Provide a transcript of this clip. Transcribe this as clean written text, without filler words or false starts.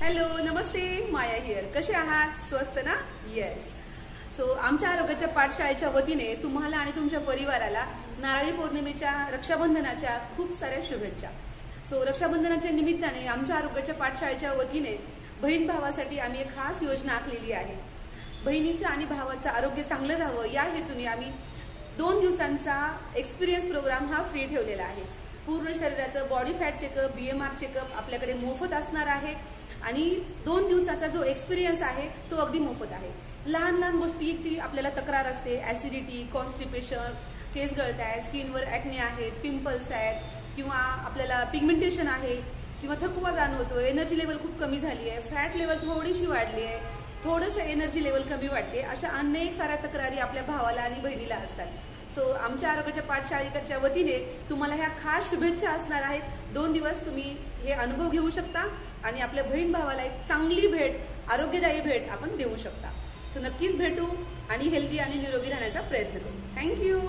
Hello, Namaste. Maya here. कसे आहात? स्वस्थ ना? येस. सो आमच्या आरोग्याच्या पाठशाळेच्या वतीने तुम्हाला आणि तुमच्या परिवाराला नारळी पौर्णिमेच्या, रक्षाबंधनाच्या खूप साऱ्या शुभेच्छा. सो रक्षाबंधनाच्या निमित्ताने आमच्या आरोग्याच्या पाठशाळेच्या वतीने बहीण भावासाठी आम्ही एक खास योजना आखलेली आहे. बहिणीचं आणि भावाचं आरोग्य चांगलं राहावं या हेतूने आम्ही 2 दिवसांचा एक्सपिरियन्स प्रोग्राम हा फ्री ठेवलेला आहे. पूर्ण शरीराचं body fat checkup, BMR checkup आपल्याकडे मोफत असणार आहे आणि 2 दिवसाचा जो एक्सपिरियन्स आहे तो अगदी मोफत आहे. लहान लहान गोष्टीची आपल्याला तक्रार असते, ऍसिडिटी, कॉन्स्टिपेशन, केस गळत आहे, स्किनवर ॲक्ने आहेत, पिंपल्स आहेत, किंवा आपल्याला पिगमेंटेशन आहे, किंवा थकवा जाणवतो, एनर्जी लेवल खूप कमी झाली आहे, फॅट लेवल थोडीशी वाढली आहे, थोडंसं एनर्जी लेवल कमी वाटते, अशा अनेक साऱ्या तक्रारी आपल्या भावाला आणि बहिणीला असतात. सो आमच्या आरोग्याच्या पाठशाळेच्या वतीने तुम्हाला ह्या खास शुभेच्छा असणार आहेत. 2 दिवस तुम्ही हे अनुभव घेऊ शकता आणि आपल्या बहीण भावाला एक चांगली भेट, आरोग्यदायी भेट आपण देऊ शकता. सो नक्कीच भेटू आणि हेल्दी आणि निरोगी राहण्याचा प्रयत्न करू. थँक्यू.